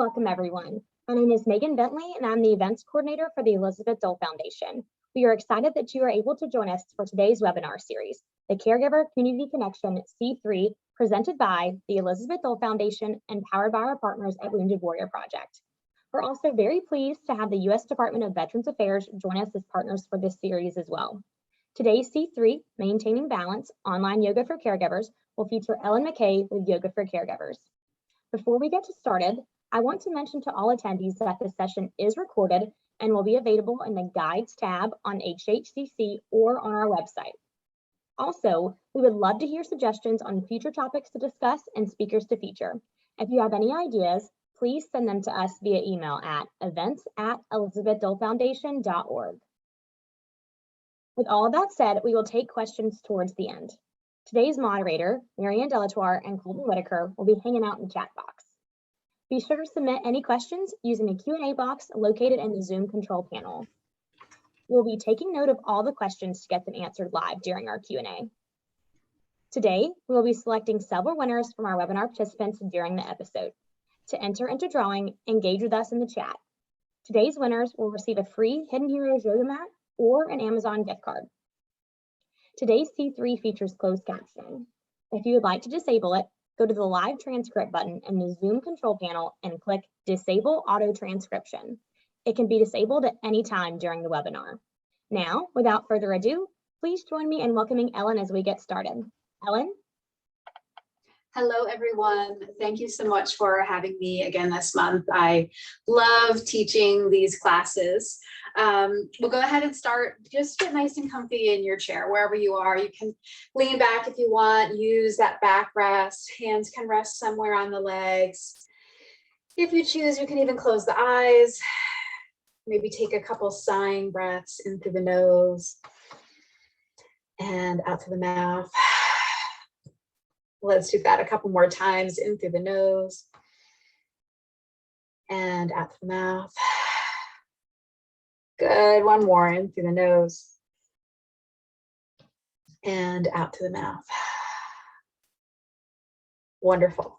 welcome everyone. My name is Megan Bentley and I'm the events coordinator for the Elizabeth Dole Foundation. We are excited that you are able to join us for today's webinar series, the Caregiver Community Connection C3, presented by the Elizabeth Dole Foundation and powered by our partners at Wounded Warrior Project. We're also very pleased to have the U.S. Department of Veterans Affairs join us as partners for this series as well. Today's C3, Maintaining Balance, Online Yoga for Caregivers, will feature Ellen McKay with Yoga for Caregivers. Before we get started, I want to mention to all attendees that this session is recorded and will be available in the Guides tab on HHCC or on our website. Also, we would love to hear suggestions on future topics to discuss and speakers to feature. If you have any ideas, please send them to us via email at events@elizabethdolefoundation.org. With all of that said, we will take questions towards the end. Today's moderator, Marianne Delatour and Colton Whitaker, will be hanging out in the chat box. Be sure to submit any questions using the Q&A box located in the Zoom control panel. We'll be taking note of all the questions to get them answered live during our Q&A. Today, we will be selecting several winners from our webinar participants during the episode. To enter into drawing, engage with us in the chat. Today's winners will receive a free Hidden Heroes yoga mat or an Amazon gift card. Today's C3 features closed captioning. If you would like to disable it, go to the live transcript button in the Zoom control panel and click Disable Auto Transcription. It can be disabled at any time during the webinar. Now, without further ado, please join me in welcoming Ellen as we get started. Ellen? Hello, everyone. Thank you so much for having me again this month. I love teaching these classes. We'll go ahead and start. Just get nice and comfy in your chair, wherever you are. You can lean back if you want, use that back rest. Hands can rest somewhere on the legs. If you choose, you can even close the eyes. Maybe take a couple sighing breaths in through the nose and out through the mouth. Let's do that a couple more times, in through the nose and out through the mouth. Good, one more, in through the nose and out through the mouth. Wonderful.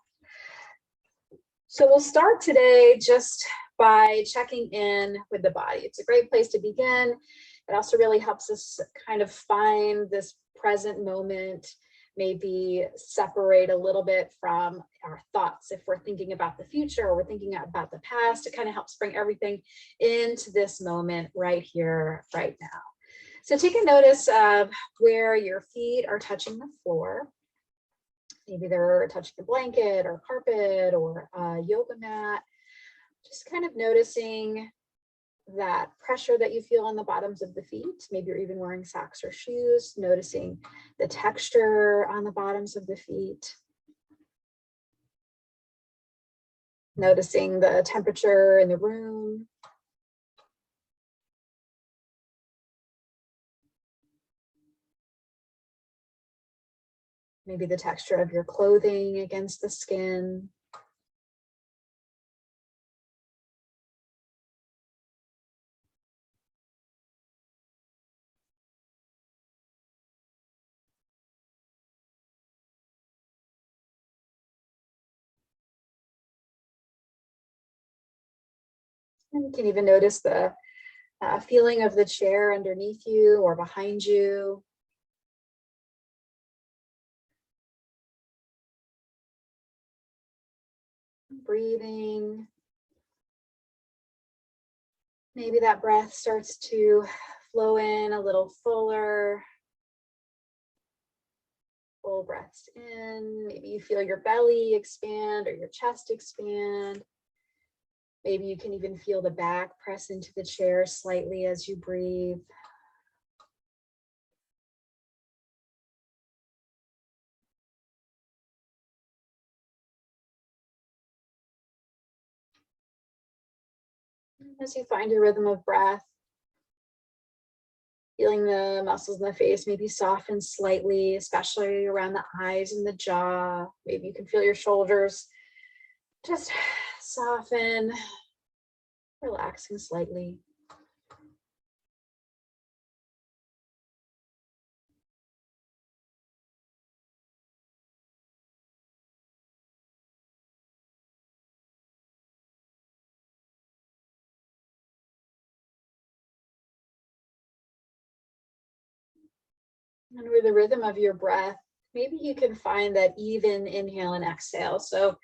So we'll start today just by checking in with the body. It's a great place to begin. It also really helps us kind of find this present moment, maybe separate a little bit from our thoughts. If we're thinking about the future or we're thinking about the past, it kind of helps bring everything into this moment right here, right now. So take a notice of where your feet are touching the floor. Maybe they're touching a blanket or carpet or a yoga mat. Just kind of noticing that pressure that you feel on the bottoms of the feet. Maybe you're even wearing socks or shoes, noticing the texture on the bottoms of the feet. Noticing the temperature in the room. Maybe the texture of your clothing against the skin. And you can even notice the feeling of the chair underneath you or behind you. Breathing. Maybe that breath starts to flow in a little fuller. Full breaths in. Maybe you feel your belly expand or your chest expand. Maybe you can even feel the back press into the chair slightly as you breathe. As you find your rhythm of breath, feeling the muscles in the face maybe soften slightly, especially around the eyes and the jaw. Maybe you can feel your shoulders just soften, relaxing slightly. And with the rhythm of your breath, maybe you can find that even inhale and exhale. So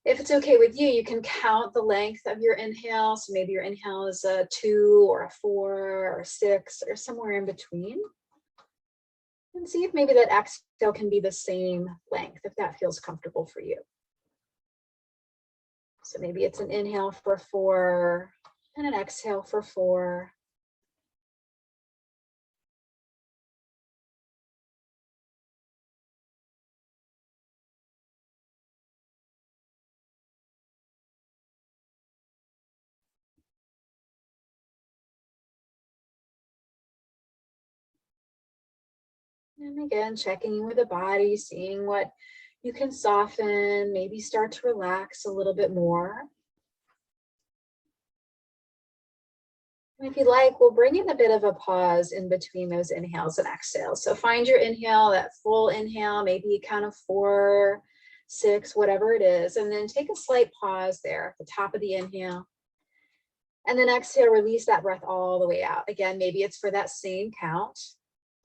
if it's okay with you, you can count the length of your inhale. So maybe your inhale is a 2 or a 4 or 6 or somewhere in between. And see if maybe that exhale can be the same length, if that feels comfortable for you. So maybe it's an inhale for 4 and an exhale for 4. And again, checking in with the body, seeing what you can soften, maybe start to relax a little bit more. And if you like, we'll bring in a bit of a pause in between those inhales and exhales. So find your inhale, that full inhale, maybe you count of 4, 6, whatever it is, and then take a slight pause there at the top of the inhale. And then exhale, release that breath all the way out. Again, maybe it's for that same count.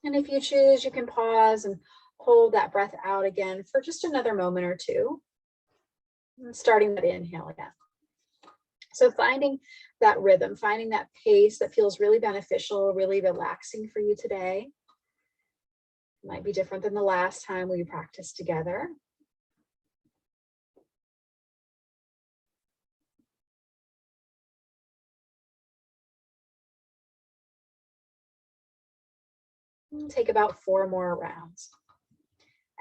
And if you choose, you can pause and hold that breath out again for just another moment or two. And starting that inhale again. So finding that rhythm, finding that pace that feels really beneficial, really relaxing for you today. It might be different than the last time we practiced together. Take about 4 more rounds.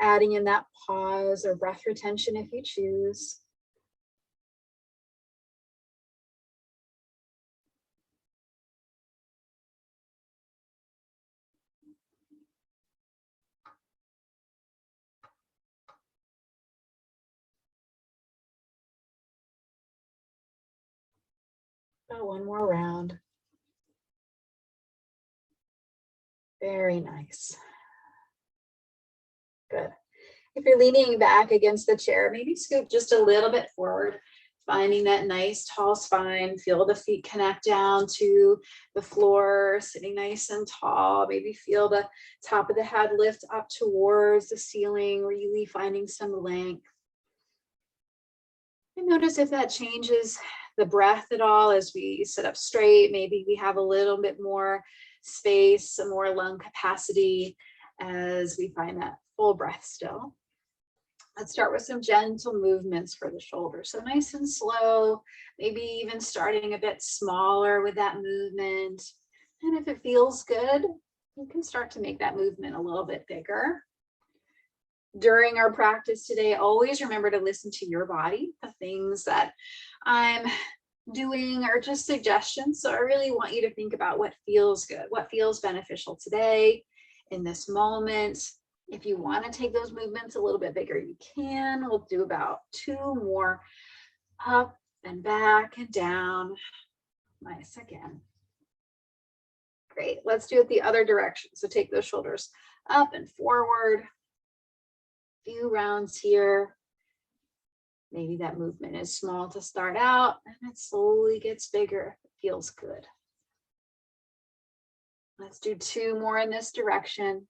Adding in that pause or breath retention if you choose. About 1 more round. Very nice. Good. If you're leaning back against the chair, maybe scoot just a little bit forward, finding that nice tall spine. Feel the feet connect down to the floor, sitting nice and tall. Maybe feel the top of the head lift up towards the ceiling, really finding some length. And notice if that changes the breath at all as we sit up straight. Maybe we have a little bit more space, some more lung capacity as we find that full breath still. Let's start with some gentle movements for the shoulders. So nice and slow, maybe even starting a bit smaller with that movement. And if it feels good, you can start to make that movement a little bit bigger. During our practice today, always remember to listen to your body. The things that I'm doing are just suggestions. So I really want you to think about what feels good, what feels beneficial today in this moment. If you want to take those movements a little bit bigger, you can. We'll do about 2 more. Up and back and down. Nice again. Great. Let's do it the other direction. So take those shoulders up and forward. Few rounds here. Maybe that movement is small to start out and it slowly gets bigger. It feels good. Let's do 2 more in this direction.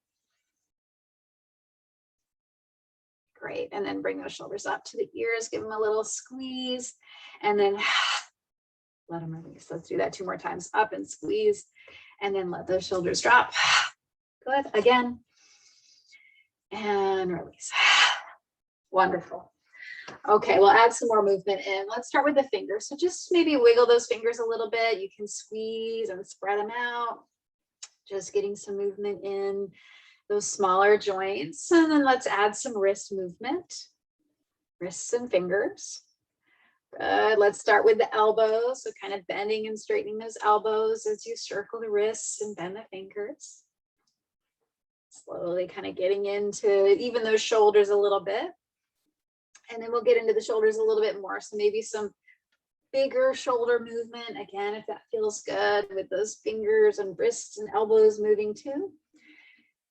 Great. And then bring those shoulders up to the ears, give them a little squeeze, and then let them release. Let's do that 2 more times. Up and squeeze, and then let those shoulders drop. Good. Again. And release. Wonderful. Okay, we'll add some more movement in. Let's start with the fingers. So just maybe wiggle those fingers a little bit. You can squeeze and spread them out. Just getting some movement in those smaller joints. And then let's add some wrist movement. Wrists and fingers. Good. Let's start with the elbows. So kind of bending and straightening those elbows as you circle the wrists and bend the fingers. Slowly kind of getting into even those shoulders a little bit. And then we'll get into the shoulders a little bit more. So maybe some bigger shoulder movement. Again, if that feels good with those fingers and wrists and elbows moving too.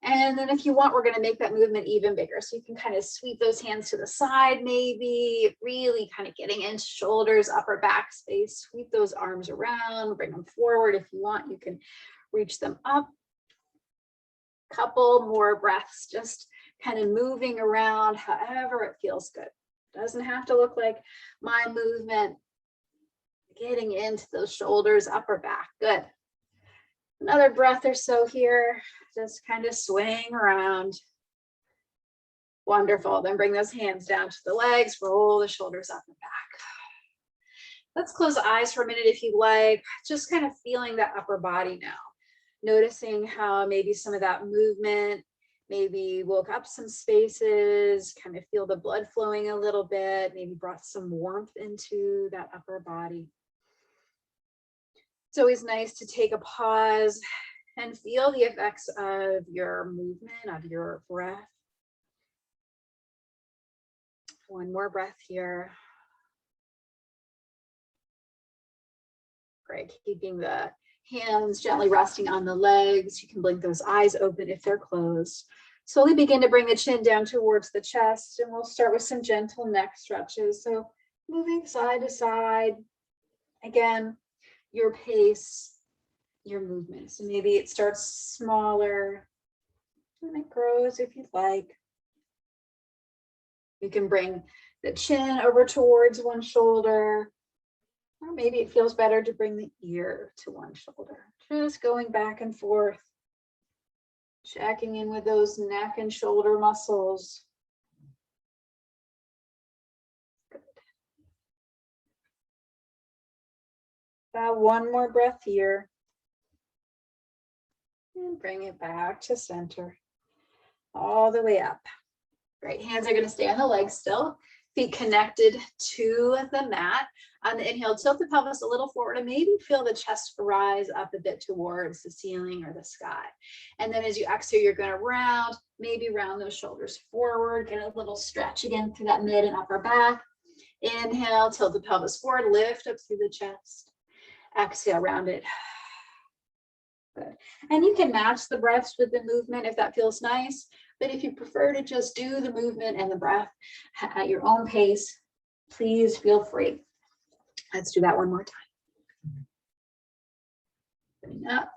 And then if you want, we're going to make that movement even bigger. So you can kind of sweep those hands to the side, maybe really kind of getting into shoulders, upper back space. Sweep those arms around, bring them forward. If you want, you can reach them up. Couple more breaths, just kind of moving around however it feels good. Doesn't have to look like my movement. Getting into those shoulders, upper back. Good. Another breath or so here, just kind of swaying around. Wonderful. Then bring those hands down to the legs, roll the shoulders up and back. Let's close the eyes for a minute if you like, just kind of feeling that upper body now. Noticing how maybe some of that movement maybe woke up some spaces, kind of feel the blood flowing a little bit, maybe brought some warmth into that upper body. It's always nice to take a pause and feel the effects of your movement, of your breath. One more breath here. Great, keeping the hands gently resting on the legs. You can blink those eyes open if they're closed. Slowly begin to bring the chin down towards the chest, and we'll start with some gentle neck stretches. So moving side to side. Again, your pace, your movement. So maybe it starts smaller and it grows if you'd like. You can bring the chin over towards one shoulder, or maybe it feels better to bring the ear to one shoulder. Just going back and forth, checking in with those neck and shoulder muscles. Good. About one more breath here. And bring it back to center, all the way up. Great, hands are going to stay on the legs still. Feet connected to the mat. On the inhale, tilt the pelvis a little forward and maybe feel the chest rise up a bit towards the ceiling or the sky. And then as you exhale, you're going to maybe round those shoulders forward, get a little stretch again through that mid and upper back. Inhale, tilt the pelvis forward, lift up through the chest. Exhale, round it. Good. And you can match the breaths with the movement if that feels nice. But if you prefer to just do the movement and the breath at your own pace, please feel free. Let's do that one more time. Bring up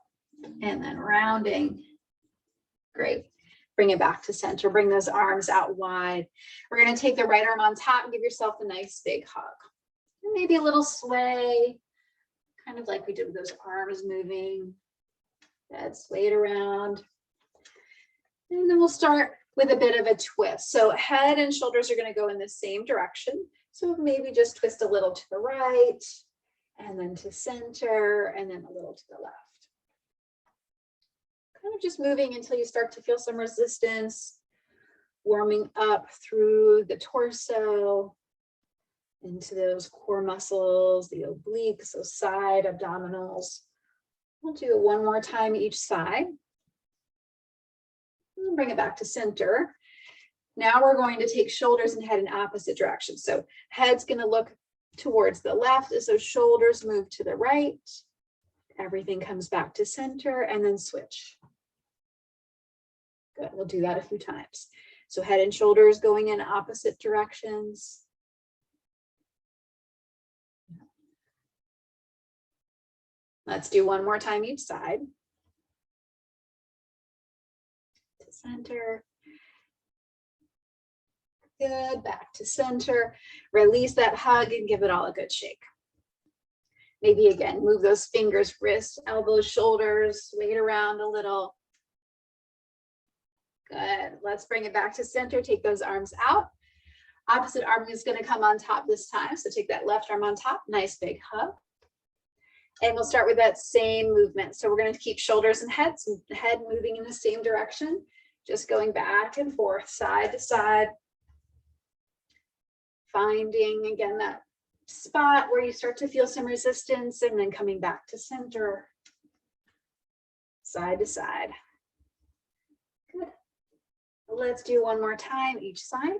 and then rounding. Great. Bring it back to center. Bring those arms out wide. We're going to take the right arm on top and give yourself a nice big hug. And maybe a little sway, kind of like we did with those arms moving. Good. Sway it around. And then we'll start with a bit of a twist. So head and shoulders are going to go in the same direction. So maybe just twist a little to the right, and then to center, and then a little to the left. Kind of just moving until you start to feel some resistance, warming up through the torso, into those core muscles, the obliques, those side abdominals. We'll do it one more time each side. And bring it back to center. Now we're going to take shoulders and head in opposite directions. So head's going to look towards the left as those shoulders move to the right. Everything comes back to center and then switch. Good, we'll do that a few times. So head and shoulders going in opposite directions. Let's do one more time each side. To center. Good, back to center. Release that hug and give it all a good shake. Maybe again, move those fingers, wrists, elbows, shoulders, sway it around a little. Good, let's bring it back to center. Take those arms out. Opposite arm is going to come on top this time. So take that left arm on top, nice big hug. And we'll start with that same movement. So we're going to keep shoulders and head moving in the same direction, just going back and forth, side to side. Finding, again, that spot where you start to feel some resistance and then coming back to center, side to side. Good. Let's do one more time each side.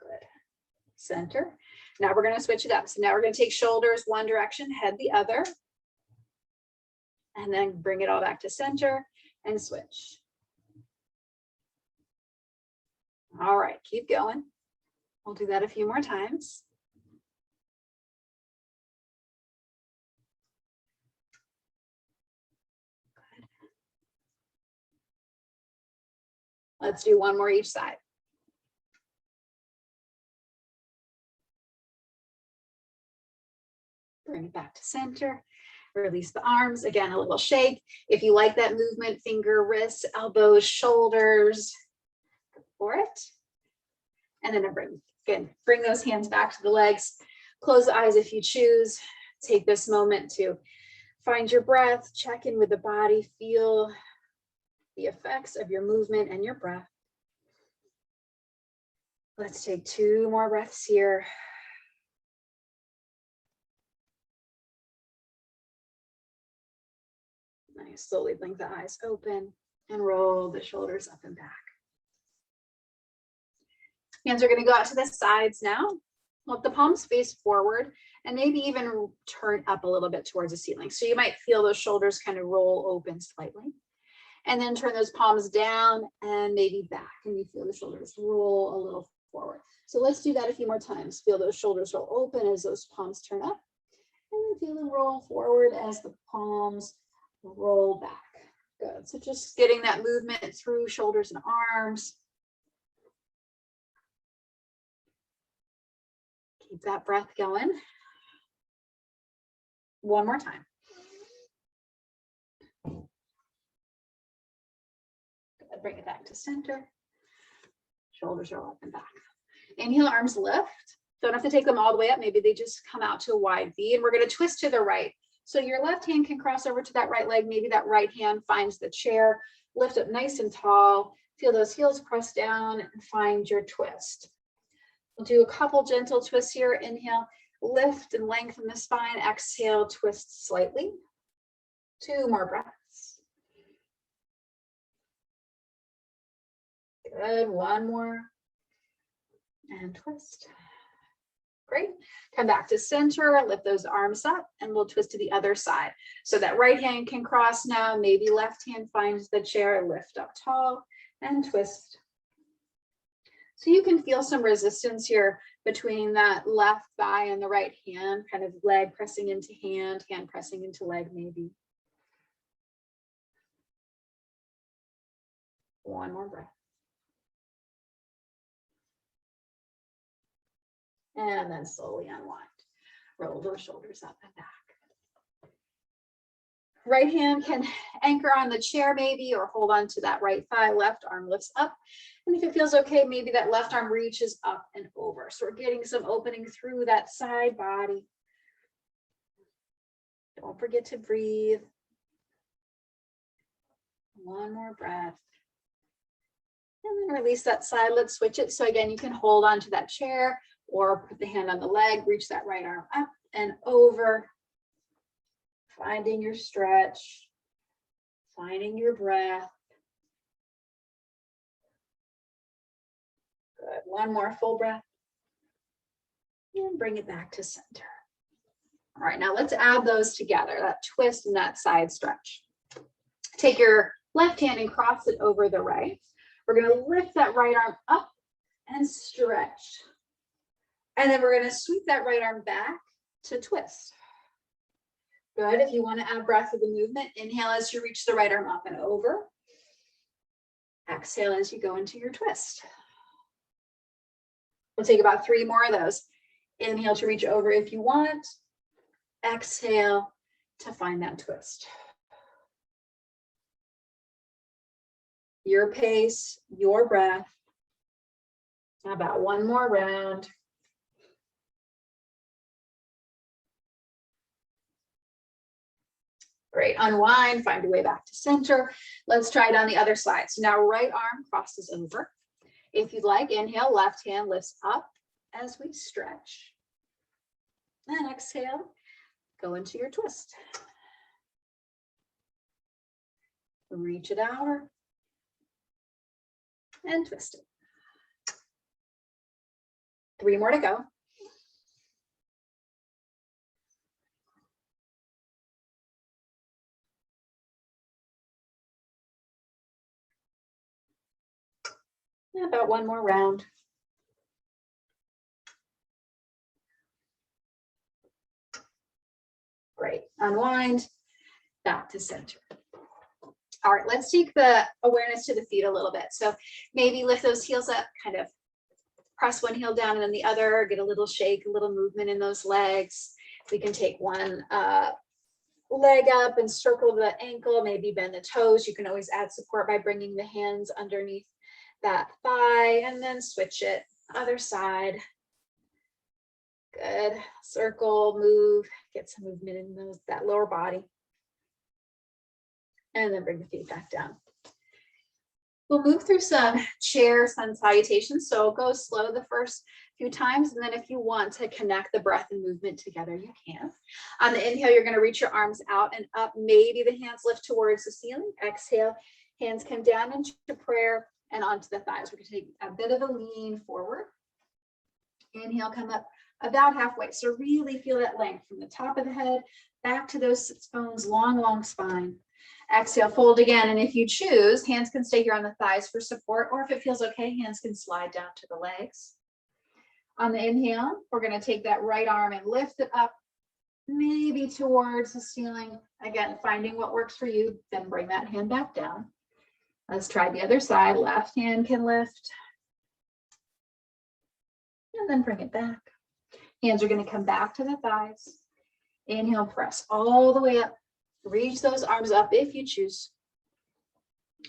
Good. Center. Now we're going to switch it up. So now we're going to take shoulders one direction, head the other, and then bring it all back to center and switch. All right, keep going. We'll do that a few more times. Let's do one more each side. Bring it back to center. Release the arms. Again, a little shake. If you like that movement, finger, wrists, elbows, shoulders, go for it. And then bring those hands back to the legs. Close the eyes if you choose. Take this moment to find your breath, check in with the body, feel the effects of your movement and your breath. Let's take 2 more breaths here. Nice, slowly blink the eyes open and roll the shoulders up and back. Hands are going to go out to the sides now. Let the palms face forward and maybe even turn up a little bit towards the ceiling. So you might feel those shoulders kind of roll open slightly. And then turn those palms down and maybe back. And you feel the shoulders roll a little forward. So let's do that a few more times. Feel those shoulders roll open as those palms turn up. And then feel them roll forward as the palms roll back. Good. So just getting that movement through shoulders and arms. Keep that breath going. One more time. Good. Bring it back to center. Shoulders roll up and back. Inhale, arms lift. Don't have to take them all the way up. Maybe they just come out to a wide V, and we're going to twist to the right. So your left hand can cross over to that right leg. Maybe that right hand finds the chair. Lift up nice and tall. Feel those heels press down and find your twist. We'll do a couple gentle twists here. Inhale, lift and lengthen the spine. Exhale, twist slightly. 2 more breaths. Good. 1 more. And twist. Great. Come back to center, lift those arms up, and we'll twist to the other side. So that right hand can cross now, maybe left hand finds the chair, lift up tall and twist. So you can feel some resistance here between that left thigh and the right hand, kind of leg pressing into hand, hand pressing into leg maybe. 1 more breath. And then slowly unwind. Roll those shoulders up and back. Right hand can anchor on the chair maybe, or hold on to that right thigh. Left arm lifts up. And if it feels okay, maybe that left arm reaches up and over. So we're getting some opening through that side body. Don't forget to breathe. 1 more breath. And then release that side. Let's switch it. So again, you can hold on to that chair or put the hand on the leg, reach that right arm up and over. Finding your stretch, finding your breath. Good. 1 more full breath. And bring it back to center. All right, now let's add those together, that twist and that side stretch. Take your left hand and cross it over the right. We're going to lift that right arm up and stretch. And then we're going to sweep that right arm back to twist. Good. If you want to add breath to the movement, inhale as you reach the right arm up and over. Exhale as you go into your twist. We'll take about 3 more of those. Inhale to reach over if you want. Exhale to find that twist. Your pace, your breath. About 1 more round. Great. Unwind, find your way back to center. Let's try it on the other side. So now right arm crosses over. If you'd like, inhale, left hand lifts up as we stretch. And exhale, go into your twist. Reach it out and twist it. 3 more to go. About 1 more round. Great. Unwind, back to center. All right, let's take the awareness to the feet a little bit. So maybe lift those heels up, kind of press one heel down and then the other, get a little shake, a little movement in those legs. We can take one leg up and circle the ankle, maybe bend the toes. You can always add support by bringing the hands underneath that thigh and then switch it, other side. Good, circle, move, get some movement in that lower body. And then bring the feet back down. We'll move through some chair sun salutations. So go slow the first few times. And then if you want to connect the breath and movement together, you can. On the inhale, you're going to reach your arms out and up. Maybe the hands lift towards the ceiling. Exhale, hands come down into prayer and onto the thighs. We're going to take a bit of a lean forward. Inhale, come up about halfway. So really feel that length from the top of the head back to those sits bones, long spine. Exhale, fold again. And if you choose, hands can stay here on the thighs for support, or if it feels okay, hands can slide down to the legs. On the inhale, we're going to take that right arm and lift it up, maybe towards the ceiling. Again, finding what works for you, then bring that hand back down. Let's try the other side. Left hand can lift. And then bring it back. Hands are going to come back to the thighs. Inhale, press all the way up. Reach those arms up if you choose.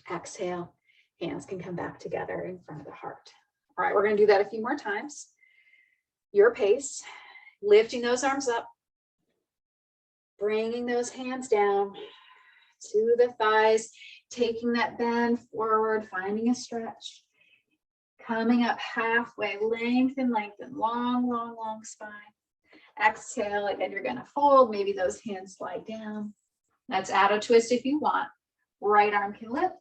Exhale, hands can come back together in front of the heart. All right, we're going to do that a few more times. Your pace, lifting those arms up, bringing those hands down to the thighs, taking that bend forward, finding a stretch, coming up halfway, lengthen, long spine. Exhale, again, you're going to fold, maybe those hands slide down. Let's add a twist if you want. Right arm can lift.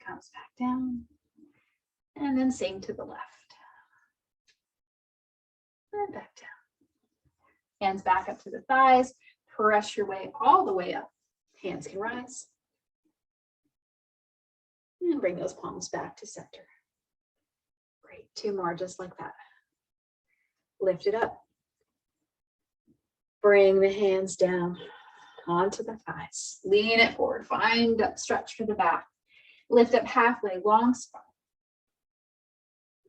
Comes back down. And then same to the left. And back down. Hands back up to the thighs. Press your way all the way up. Hands can rise. And bring those palms back to center. Great. Two more just like that. Lift it up. Bring the hands down onto the thighs. Lean it forward. Find that stretch for the back. Lift up halfway, long spine.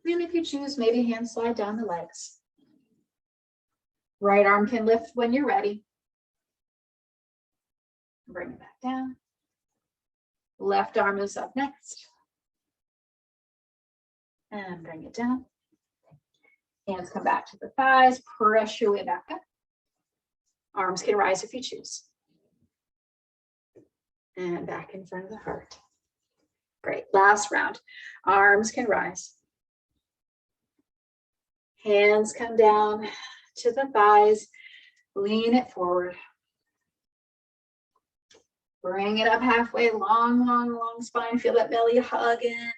And if you choose, maybe hands slide down the legs. Right arm can lift when you're ready. Bring it back down. Left arm is up next. And bring it down. Hands come back to the thighs. Press your way back up. Arms can rise if you choose. And back in front of the heart. Great. Last round. Arms can rise. Hands come down to the thighs. Lean it forward. Bring it up halfway. Long spine. Feel that belly hug in.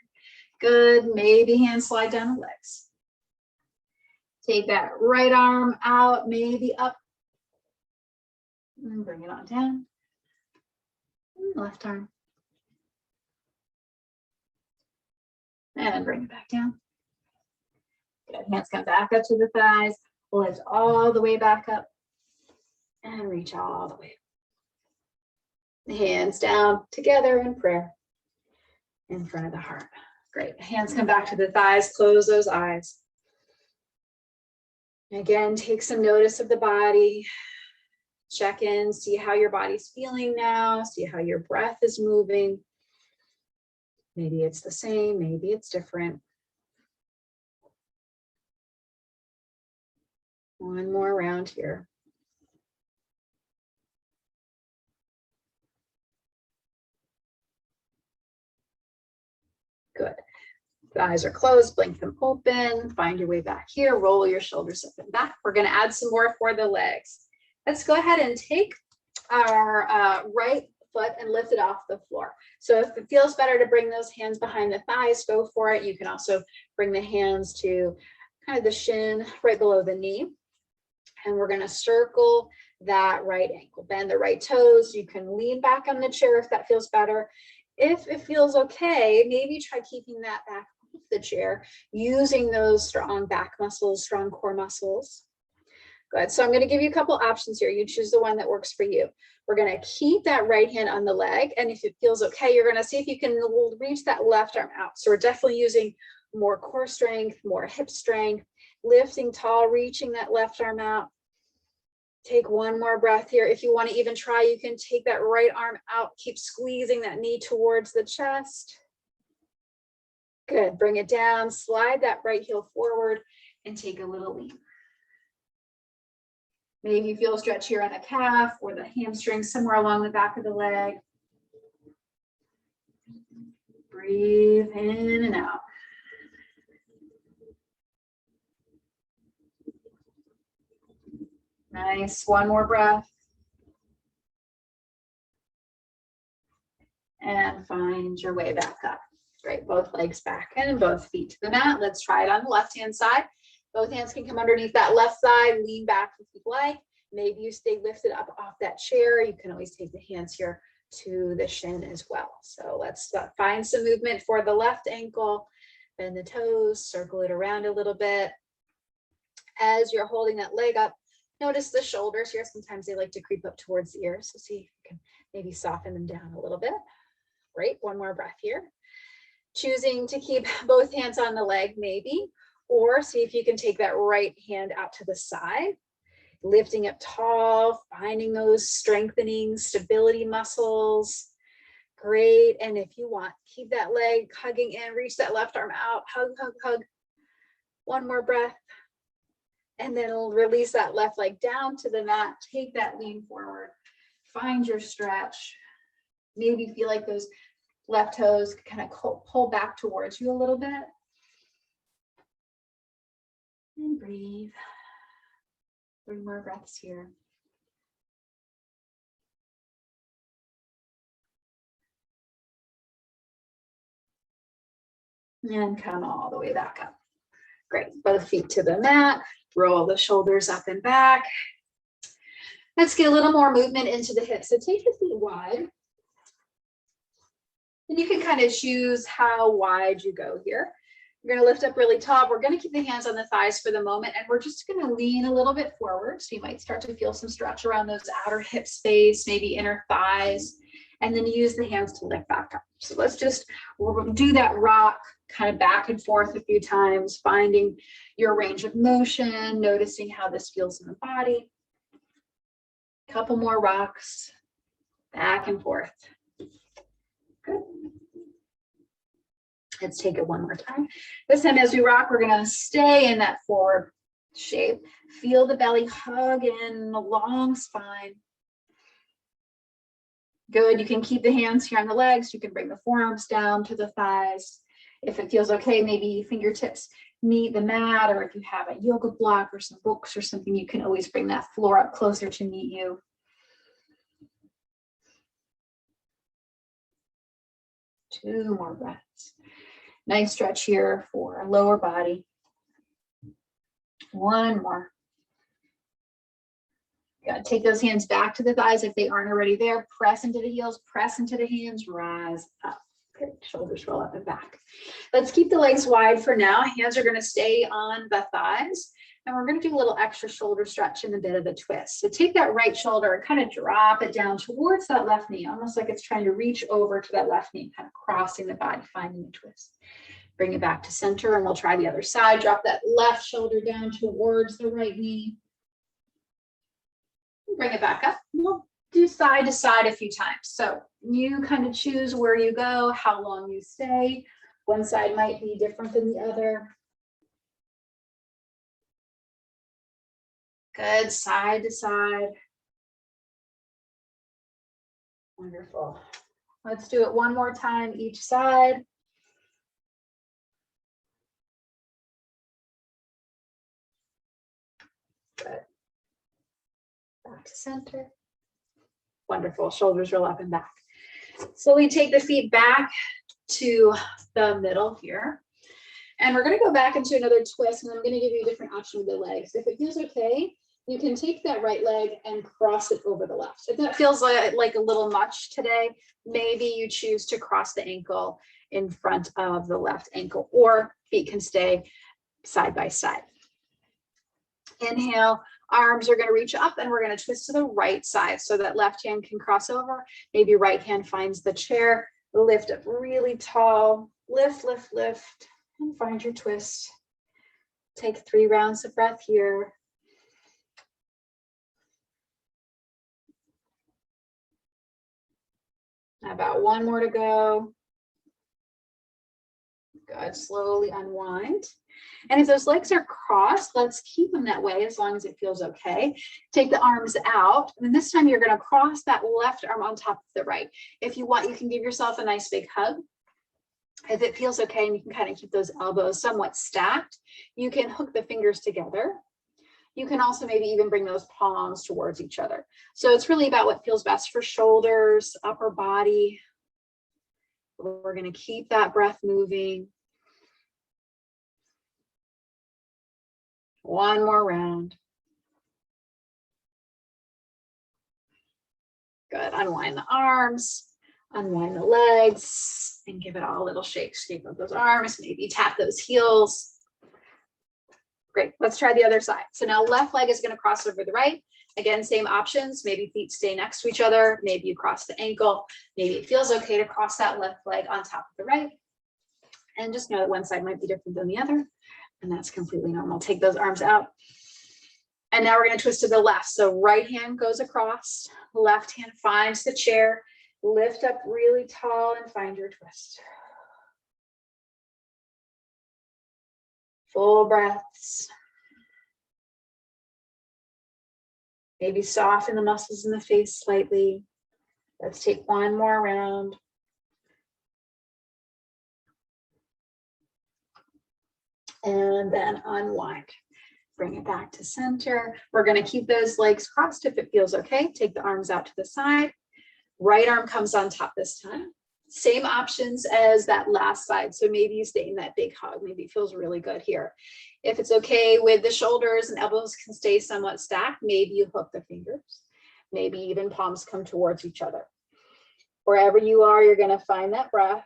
Good. Maybe hands slide down the legs. Take that right arm out, maybe up. And bring it on down. And left arm. And bring it back down. Good. Hands come back up to the thighs. Lift all the way back up. And reach all the way up. Hands down together in prayer. In front of the heart. Great. Hands come back to the thighs. Close those eyes. Again, take some notice of the body. Check in, see how your body's feeling now, see how your breath is moving. Maybe it's the same, maybe it's different. One more round here. Good. The eyes are closed, blink them open, find your way back here, roll your shoulders up and back. We're going to add some more for the legs. Let's go ahead and take our right foot and lift it off the floor. So if it feels better to bring those hands behind the thighs, go for it. You can also bring the hands to kind of the shin right below the knee. And we're going to circle that right ankle, bend the right toes. You can lean back on the chair if that feels better. If it feels okay, maybe try keeping that back off the chair, using those strong back muscles, strong core muscles. Good. So I'm going to give you a couple options here. You choose the one that works for you. We're going to keep that right hand on the leg. And if it feels okay, you're going to see if you can reach that left arm out. So we're definitely using more core strength, more hip strength, lifting tall, reaching that left arm out. Take one more breath here. If you want to even try, you can take that right arm out. Keep squeezing that knee towards the chest. Good. Bring it down. Slide that right heel forward and take a little lean. Maybe you feel a stretch here on the calf or the hamstring, somewhere along the back of the leg. Breathe in and out. Nice. One more breath. And find your way back up. Great. Both legs back in and both feet to the mat. Let's try it on the left-hand side. Both hands can come underneath that left side. Lean back if you'd like. Maybe you stay lifted up off that chair. You can always take the hands here to the shin as well. So let's find some movement for the left ankle. Bend the toes, circle it around a little bit. As you're holding that leg up, notice the shoulders here. Sometimes they like to creep up towards the ears. So see if you can maybe soften them down a little bit. Great. One more breath here. Choosing to keep both hands on the leg maybe, or see if you can take that right hand out to the side, lifting up tall, finding those strengthening stability muscles. Great. And if you want, keep that leg hugging in, reach that left arm out, hug, hug, hug. One more breath. And then release that left leg down to the mat. Take that lean forward. Find your stretch. Maybe feel like those left toes kind of pull back towards you a little bit. And breathe. 3 more breaths here. And come all the way back up. Great. Both feet to the mat. Roll the shoulders up and back. Let's get a little more movement into the hips. So take your feet wide. And you can kind of choose how wide you go here. You're going to lift up really tall. We're going to keep the hands on the thighs for the moment, and we're just going to lean a little bit forward. So you might start to feel some stretch around those outer hip space, maybe inner thighs, and then use the hands to lift back up. So let's just do that rock kind of back and forth a few times, finding your range of motion, noticing how this feels in the body. A couple more rocks, back and forth. Good. Let's take it one more time. This time as we rock, we're going to stay in that forward shape. Feel the belly hug in, the long spine. Good. You can keep the hands here on the legs. You can bring the forearms down to the thighs. If it feels okay, maybe fingertips meet the mat, or if you have a yoga block or some books or something, you can always bring that floor up closer to meet you. Two more breaths. Nice stretch here for lower body. One more. You gotta take those hands back to the thighs if they aren't already there. Press into the heels, press into the hands, rise up. Good. Shoulders roll up and back. Let's keep the legs wide for now. Hands are going to stay on the thighs. And we're going to do a little extra shoulder stretch and a bit of a twist. So take that right shoulder and kind of drop it down towards that left knee, almost like it's trying to reach over to that left knee, kind of crossing the body, finding a twist. Bring it back to center, and we'll try the other side. Drop that left shoulder down towards the right knee. Bring it back up. We'll do side to side a few times. So you kind of choose where you go, how long you stay. One side might be different than the other. Good. Side to side. Wonderful. Let's do it one more time each side. Good. Back to center. Wonderful. Shoulders roll up and back. Slowly take the feet back to the middle here. And we're going to go back into another twist, and I'm going to give you a different option with the legs. If it feels okay, you can take that right leg and cross it over the left. If that feels like a little much today, maybe you choose to cross the ankle in front of the left ankle, or feet can stay side by side. Inhale, arms are going to reach up and we're going to twist to the right side so that left hand can cross over. Maybe right hand finds the chair. Lift up really tall. Lift, lift, lift, and find your twist. Take 3 rounds of breath here. About 1 more to go. Good, slowly unwind. And if those legs are crossed, let's keep them that way as long as it feels okay. Take the arms out, and this time you're gonna cross that left arm on top of the right. If you want, you can give yourself a nice big hug. If it feels okay and you can kind of keep those elbows somewhat stacked, you can hook the fingers together. You can also maybe even bring those palms towards each other. So it's really about what feels best for shoulders, upper body. We're gonna keep that breath moving. 1 more round. Good, unwind the arms, unwind the legs, and give it all a little shake. Shake up those arms, maybe tap those heels. Great, let's try the other side. So now left leg is gonna cross over the right. Again, same options, maybe feet stay next to each other, maybe you cross the ankle, maybe it feels okay to cross that left leg on top of the right. And just know that one side might be different than the other, and that's completely normal. Take those arms out. And now we're gonna twist to the left. So right hand goes across, left hand finds the chair, lift up really tall and find your twist. Full breaths. Maybe soften the muscles in the face slightly. Let's take 1 more round. And then unwind. Bring it back to center. We're going to keep those legs crossed if it feels okay. Take the arms out to the side. Right arm comes on top this time. Same options as that last side. So maybe you stay in that big hug. Maybe it feels really good here. If it's okay with the shoulders and elbows can stay somewhat stacked, maybe you hook the fingers. Maybe even palms come towards each other. Wherever you are, you're going to find that breath.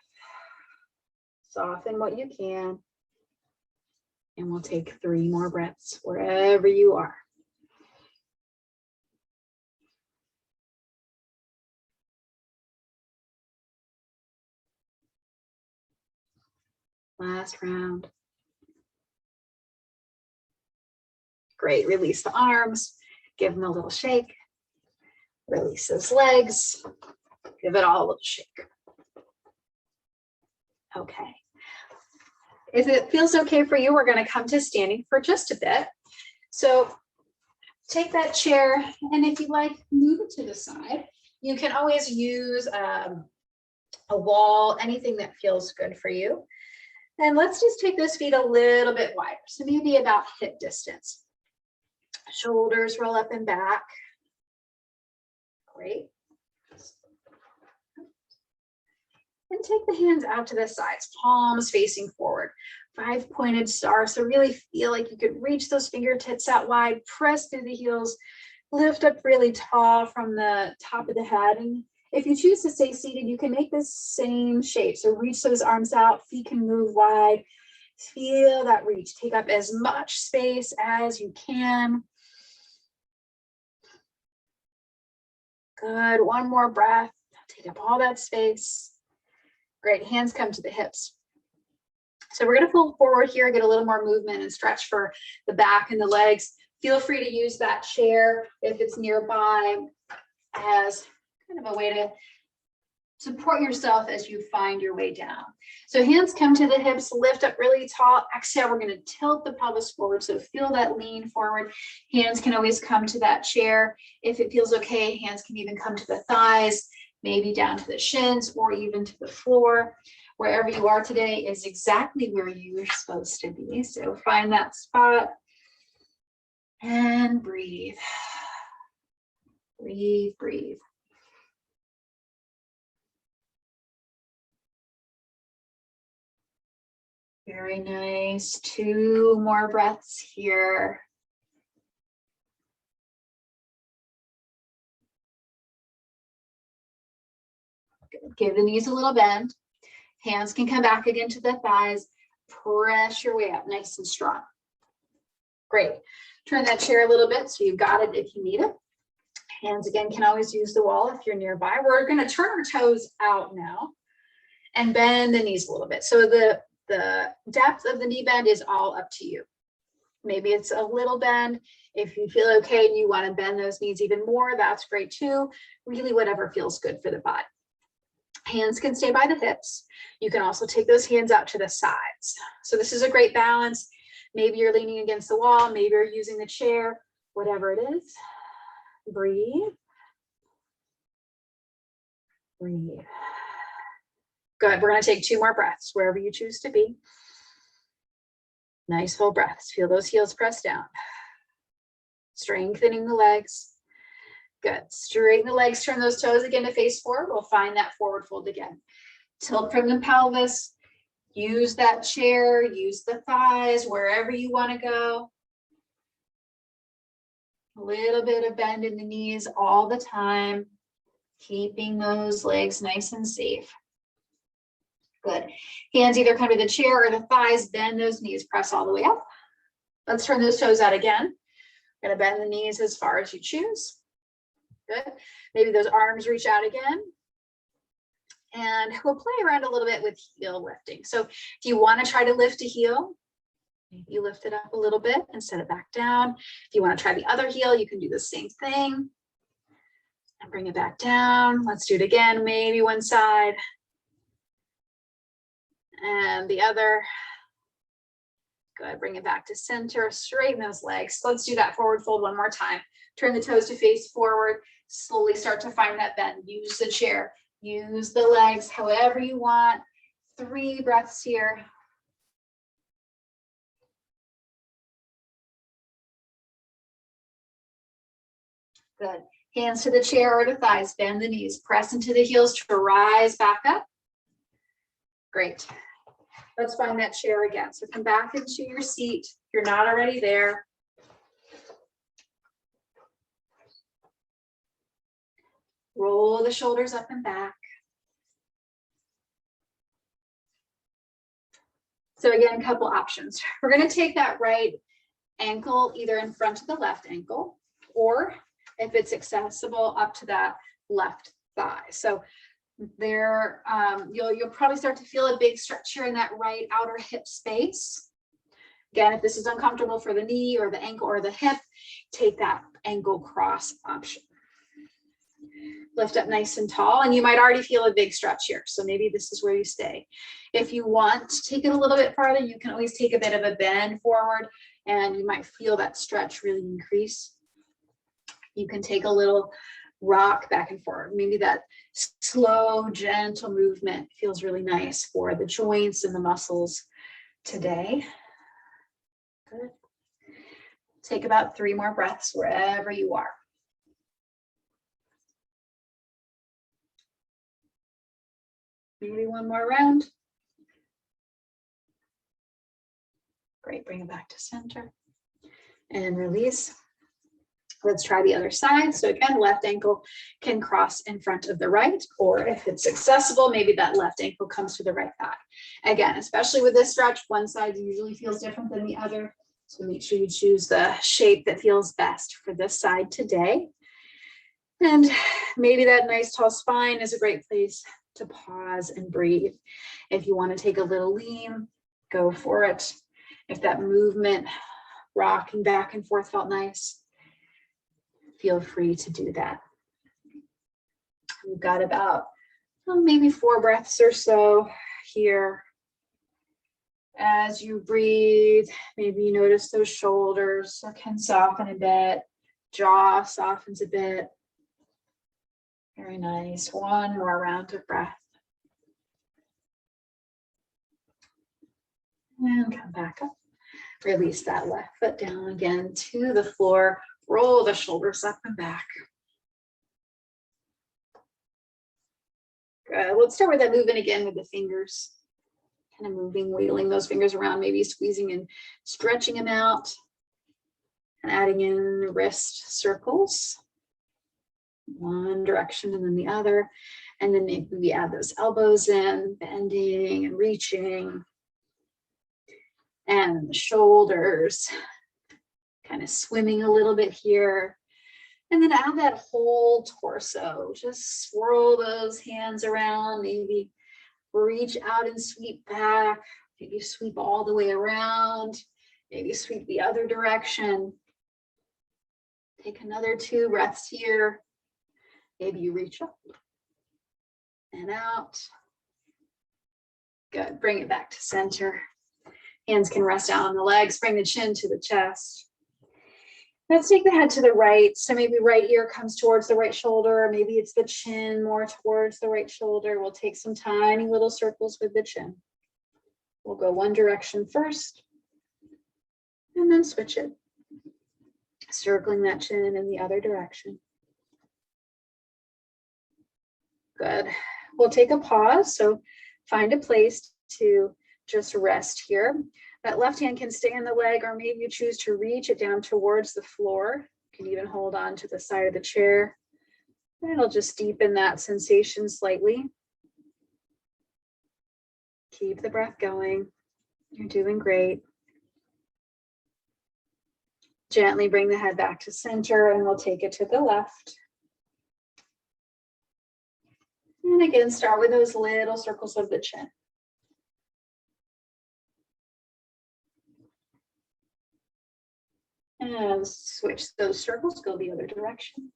Soften what you can. And we'll take 3 more breaths wherever you are. Last round. Great, release the arms, give them a little shake. Release those legs, give it all a little shake. Okay. If it feels okay for you, we're going to come to standing for just a bit. So take that chair, and if you like, move it to the side. You can always use a wall, anything that feels good for you. And let's just take those feet a little bit wider, so maybe about hip distance. Shoulders roll up and back. Great. And take the hands out to the sides, palms facing forward. 5 pointed stars. So really feel like you could reach those fingertips out wide, press through the heels, lift up really tall from the top of the head. And if you choose to stay seated, you can make this same shape. So reach those arms out, feet can move wide. Feel that reach. Take up as much space as you can. Good, 1 more breath. Take up all that space. Great, hands come to the hips. So we're gonna pull forward here, get a little more movement and stretch for the back and the legs. Feel free to use that chair if it's nearby as kind of a way to support yourself as you find your way down. So hands come to the hips, lift up really tall. Exhale, we're gonna tilt the pelvis forward. So feel that lean forward. Hands can always come to that chair. If it feels okay, hands can even come to the thighs, maybe down to the shins or even to the floor. Wherever you are today is exactly where you're supposed to be. So find that spot and breathe. Breathe, breathe. Very nice. 2 more breaths here. Give the knees a little bend. Hands can come back again to the thighs. Press your way up nice and strong. Great. Turn that chair a little bit so you've got it if you need it. Hands again can always use the wall if you're nearby. We're going to turn our toes out now and bend the knees a little bit. So the depth of the knee bend is all up to you. Maybe it's a little bend. If you feel okay and you want to bend those knees even more, that's great too. Really whatever feels good for the body. Hands can stay by the hips. You can also take those hands out to the sides. So this is a great balance. Maybe you're leaning against the wall, maybe you're using the chair, whatever it is. Breathe. Breathe. Good. We're going to take 2 more breaths wherever you choose to be. Nice full breaths. Feel those heels press down. Strengthening the legs. Good. Straighten the legs, turn those toes again to face forward. We'll find that forward fold again. Tilt from the pelvis. Use that chair, use the thighs, wherever you want to go. A little bit of bend in the knees all the time, keeping those legs nice and safe. Good. Hands either come to the chair or the thighs, bend those knees, press all the way up. Let's turn those toes out again. Gonna bend the knees as far as you choose. Good. Maybe those arms reach out again. And we'll play around a little bit with heel lifting. So if you want to try to lift a heel, maybe you lift it up a little bit and set it back down. If you want to try the other heel, you can do the same thing and bring it back down. Let's do it again. Maybe one side and the other. Good. Bring it back to center. Straighten those legs. Let's do that forward fold one more time. Turn the toes to face forward. Slowly start to find that bend. Use the chair. Use the legs however you want. 3 breaths here. Good. Hands to the chair or the thighs. Bend the knees. Press into the heels to rise back up. Great. Let's find that chair again. So come back into your seat if you're not already there. Roll the shoulders up and back. So again, a couple options. We're going to take that right ankle either in front of the left ankle, or if it's accessible, up to that left thigh. So there, you'll probably start to feel a big stretch here in that right outer hip space. Again, if this is uncomfortable for the knee or the ankle or the hip, take that ankle cross option. Lift up nice and tall, and you might already feel a big stretch here. So maybe this is where you stay. If you want to take it a little bit farther, you can always take a bit of a bend forward, and you might feel that stretch really increase. You can take a little rock back and forth. Maybe that slow, gentle movement feels really nice for the joints and the muscles today. Good. Take about 3 more breaths wherever you are. Maybe one more round. Great, bring it back to center and release. Let's try the other side. So again, left ankle can cross in front of the right, or if it's accessible, maybe that left ankle comes to the right thigh. Again, especially with this stretch, one side usually feels different than the other. So make sure you choose the shape that feels best for this side today. And maybe that nice tall spine is a great place to pause and breathe. If you want to take a little lean, go for it. If that movement, rocking back and forth felt nice, feel free to do that. We've got about maybe 4 breaths or so here. As you breathe, maybe you notice those shoulders can soften a bit, jaw softens a bit. Very nice. One more round of breath. And come back up. Release that left foot down again to the floor. Roll the shoulders up and back. Good. Let's start with that movement again with the fingers. Kind of moving, wiggling those fingers around, maybe squeezing and stretching them out. And adding in wrist circles. One direction and then the other. And then maybe we add those elbows in, bending and reaching. And the shoulders kind of swimming a little bit here. And then out of that whole torso, just swirl those hands around, maybe reach out and sweep back, maybe sweep all the way around, maybe sweep the other direction. Take another 2 breaths here. Maybe you reach up and out. Good, bring it back to center. Hands can rest down on the legs, bring the chin to the chest. Let's take the head to the right. So maybe right ear comes towards the right shoulder. Maybe it's the chin more towards the right shoulder. We'll take some tiny little circles with the chin. We'll go one direction first and then switch it. Circling that chin in the other direction. Good. We'll take a pause. So find a place to just rest here. That left hand can stay on the leg, or maybe you choose to reach it down towards the floor. You can even hold on to the side of the chair. And it'll just deepen that sensation slightly. Keep the breath going. You're doing great. Gently bring the head back to center, and we'll take it to the left. And again, start with those little circles of the chin. And switch those circles, go the other direction.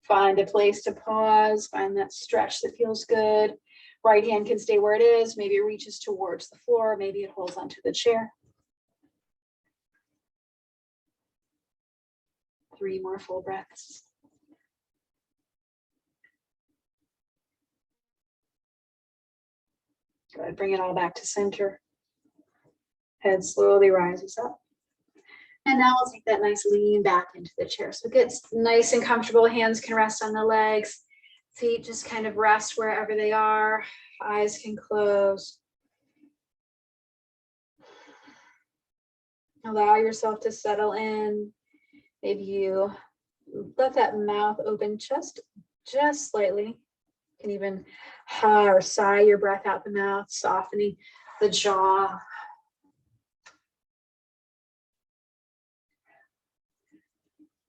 Find a place to pause, find that stretch that feels good. Right hand can stay where it is. Maybe it reaches towards the floor. Maybe it holds onto the chair. 3 more full breaths. Good, bring it all back to center. Head slowly rises up. And now we'll take that nice lean back into the chair. So get nice and comfortable. Hands can rest on the legs. Feet just kind of rest wherever they are. Eyes can close. Allow yourself to settle in. Maybe you let that mouth open just slightly. You can even ha or sigh your breath out the mouth, softening the jaw.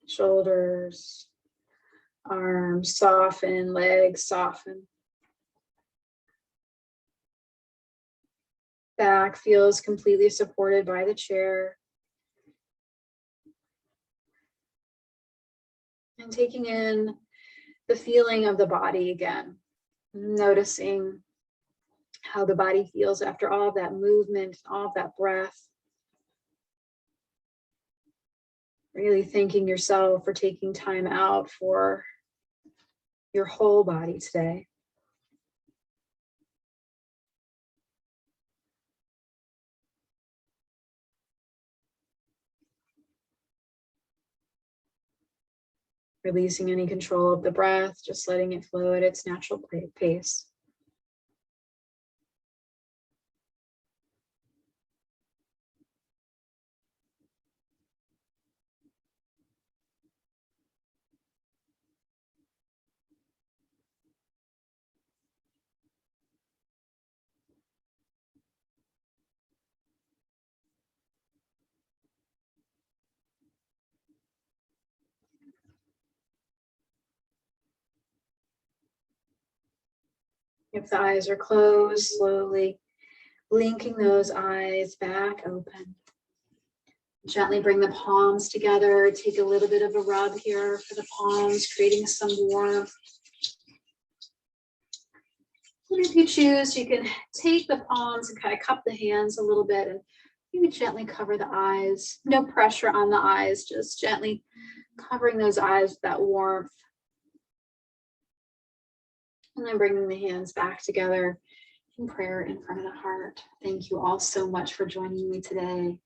Shoulders, arms soften, legs soften. Back feels completely supported by the chair. And taking in the feeling of the body again, noticing how the body feels after all of that movement, all of that breath. Really thanking yourself for taking time out for your whole body today. Releasing any control of the breath, just letting it flow at its natural pace. If the eyes are closed, slowly blinking those eyes back open. Gently bring the palms together. Take a little bit of a rub here for the palms, creating some warmth. And if you choose, you can take the palms and kind of cup the hands a little bit and maybe gently cover the eyes. No pressure on the eyes, just gently covering those eyes with that warmth. And then bringing the hands back together in prayer in front of the heart. Thank you all so much for joining me today.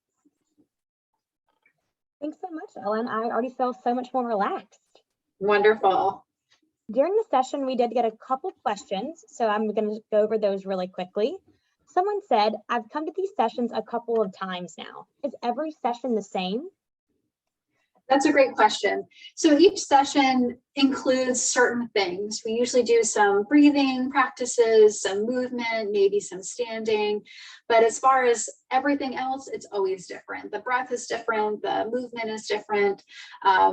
Thanks so much, Ellen. I already feel so much more relaxed. Wonderful. During the session, we did get a couple questions, so I'm going to go over those really quickly. Someone said, I've come to these sessions a couple of times now. Is every session the same? That's a great question. So each session includes certain things. We usually do some breathing practices, some movement, maybe some standing. But as far as everything else, it's always different. The breath is different, the movement is different.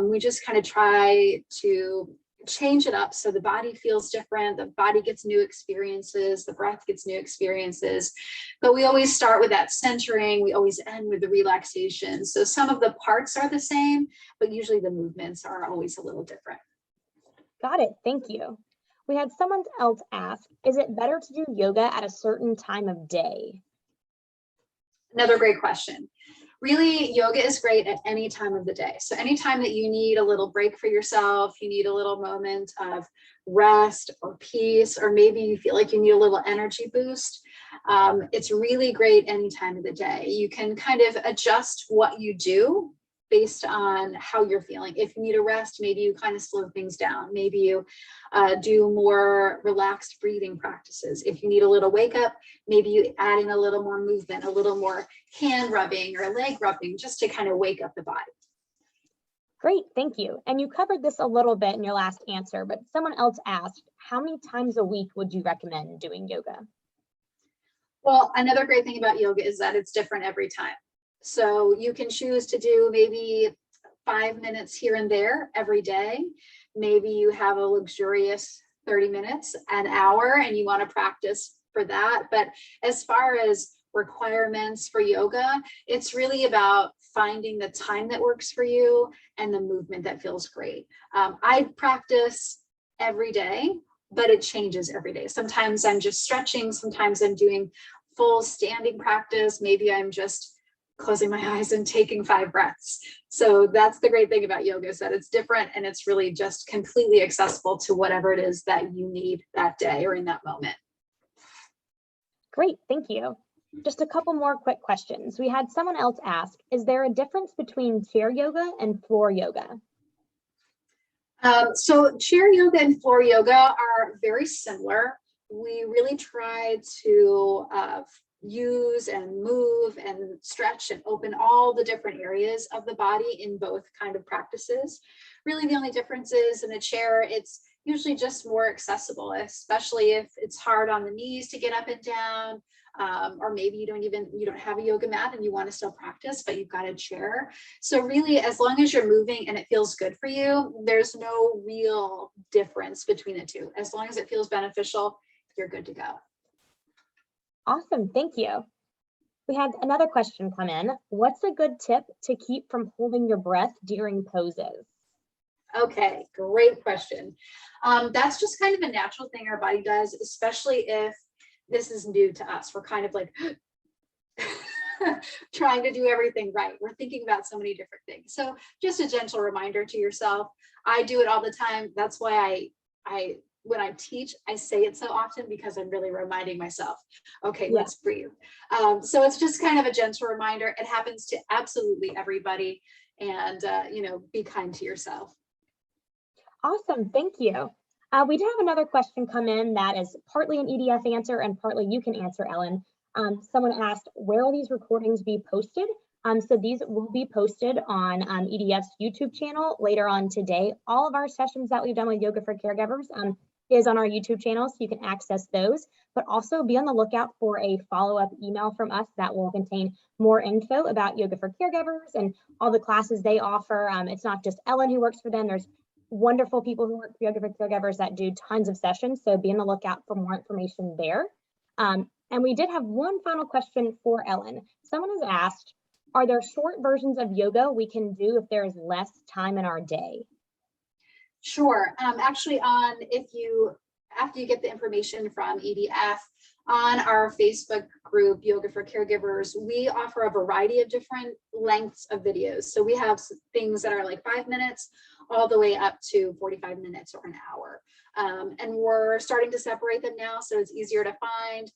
We just kind of try to change it up so the body feels different, the body gets new experiences, the breath gets new experiences. But we always start with that centering, we always end with the relaxation. So some of the parts are the same, but usually the movements are always a little different. Got it, thank you. We had someone else ask, is it better to do yoga at a certain time of day? Another great question. Really, yoga is great at any time of the day. So anytime that you need a little break for yourself, you need a little moment of rest or peace, or maybe you feel like you need a little energy boost, it's really great any time of the day. You can kind of adjust what you do based on how you're feeling. If you need a rest, maybe you kind of slow things down. Maybe you do more relaxed breathing practices. If you need a little wake up, maybe you add in a little more movement, a little more hand rubbing or leg rubbing, just to kind of wake up the body. Great, thank you. And you covered this a little bit in your last answer, but someone else asked, how many times a week would you recommend doing yoga? Well, another great thing about yoga is that it's different every time. So you can choose to do maybe 5 minutes here and there every day. Maybe you have a luxurious 30 minutes, an hour, and you want to practice for that. But as far as requirements for yoga, it's really about finding the time that works for you and the movement that feels great. I practice every day, but it changes every day. Sometimes I'm just stretching, sometimes I'm doing full standing practice, maybe I'm just closing my eyes and taking 5 breaths. So that's the great thing about yoga, is that it's different and it's really just completely accessible to whatever it is that you need that day or in that moment. Great, thank you. Just a couple more quick questions. We had someone else ask, is there a difference between chair yoga and floor yoga? So chair yoga and floor yoga are very similar. We really try to use and move and stretch and open all the different areas of the body in both kind of practices. Really the only difference is in a chair, it's usually just more accessible, especially if it's hard on the knees to get up and down, or maybe you don't have a yoga mat and you want to still practice, but you've got a chair. So really, as long as you're moving and it feels good for you, there's no real difference between the two. As long as it feels beneficial, you're good to go. Awesome, thank you. We had another question come in. What's a good tip to keep from holding your breath during poses? Okay, great question. That's just kind of a natural thing our body does, especially if this is new to us. We're kind of like trying to do everything right. We're thinking about so many different things. So just a gentle reminder to yourself. I do it all the time. That's why I when I teach, I say it so often, because I'm really reminding myself, okay, let's breathe. So it's just kind of a gentle reminder. It happens to absolutely everybody, and be kind to yourself. Awesome, thank you. We did have another question come in that is partly an EDF answer and partly you can answer, Ellen. Someone asked, where will these recordings be posted? So these will be posted on EDF's YouTube channel later on today. All of our sessions that we've done with Yoga for Caregivers is on our YouTube channel, so you can access those, but also be on the lookout for a follow-up email from us that will contain more info about Yoga for Caregivers and all the classes they offer. It's not just Ellen who works for them. There's wonderful people who work for Yoga for Caregivers that do tons of sessions, so be on the lookout for more information there. And we did have one final question for Ellen. Someone has asked, are there short versions of yoga we can do if there is less time in our day? Sure. Actually, after you get the information from EDF, on our Facebook group, Yoga for Caregivers, we offer a variety of different lengths of videos. So we have things that are like 5 minutes all the way up to 45 minutes or an hour. And we're starting to separate them now, so it's easier to find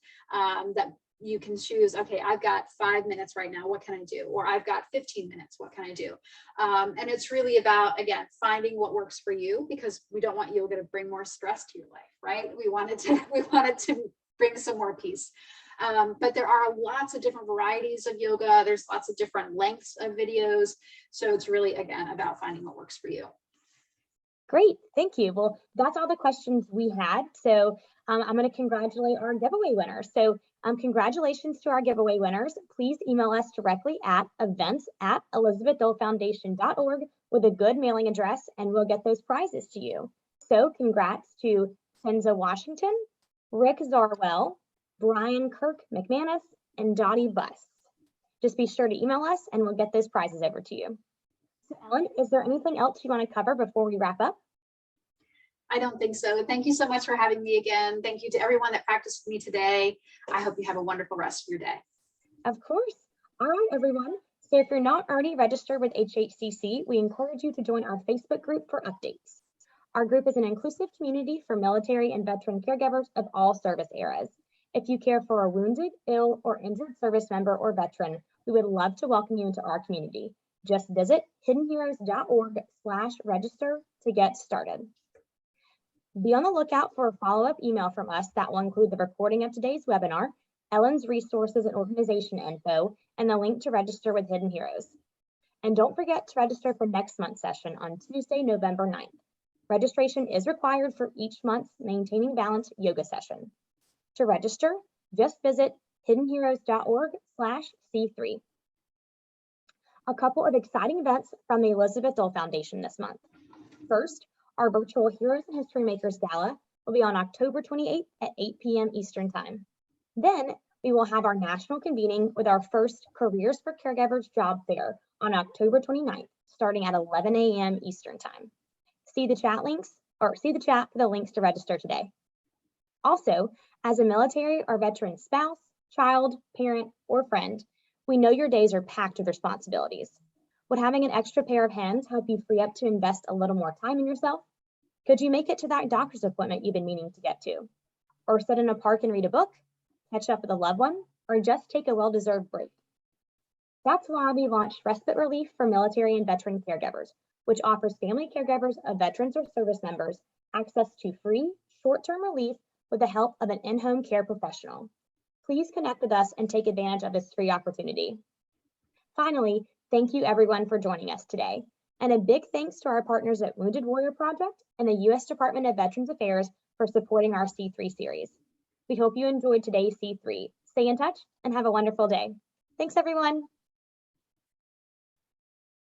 that you can choose, okay, I've got 5 minutes right now, what can I do? Or I've got 15 minutes, what can I do? And it's really about, again, finding what works for you, because we don't want yoga to bring more stress to your life, right? We wanted to bring some more peace. But there are lots of different varieties of yoga. There's lots of different lengths of videos. So it's really, again, about finding what works for you. Great, thank you. Well, that's all the questions we had. So I'm going to congratulate our giveaway winners. So congratulations to our giveaway winners. Please email us directly at events@elizabethdolefoundation.org with a good mailing address, and we'll get those prizes to you. So congrats to Tenza Washington, Rick Zarwell, Brian Kirk McManus, and Dottie Buss. Just be sure to email us and we'll get those prizes over to you. So Ellen, is there anything else you want to cover before we wrap up? I don't think so. Thank you so much for having me again. Thank you to everyone that practiced with me today. I hope you have a wonderful rest of your day. Of course. All right, everyone. So if you're not already registered with HHCC, we encourage you to join our Facebook group for updates. Our group is an inclusive community for military and veteran caregivers of all service eras. If you care for a wounded, ill, or injured service member or veteran, we would love to welcome you into our community. Just visit hiddenheroes.org/register to get started. Be on the lookout for a follow-up email from us that will include the recording of today's webinar, Ellen's resources and organization info, and the link to register with Hidden Heroes. And don't forget to register for next month's session on Tuesday, November 9th. Registration is required for each month's Maintaining Balance yoga session. To register, just visit hiddenheroes.org/C3. A couple of exciting events from the Elizabeth Dole Foundation this month. First, our virtual Heroes and History Makers Gala will be on October 28th at 8 p.m. Eastern Time. Then we will have our national convening with our first Careers for Caregivers job fair on October 29th, starting at 11 a.m. Eastern Time. See the chat for the links to register today. Also, as a military or veteran spouse, child, parent, or friend, we know your days are packed with responsibilities. Would having an extra pair of hands help you free up to invest a little more time in yourself? Could you make it to that doctor's appointment you've been meaning to get to? Or sit in a park and read a book, catch up with a loved one, or just take a well-deserved break? That's why we launched Respite Relief for Military and Veteran Caregivers, which offers family caregivers of veterans or service members access to free, short-term relief with the help of an in-home care professional. Please connect with us and take advantage of this free opportunity. Finally, thank you everyone for joining us today. And a big thanks to our partners at Wounded Warrior Project and the U.S. Department of Veterans Affairs for supporting our C3 series. We hope you enjoyed today's C3. Stay in touch and have a wonderful day. Thanks everyone.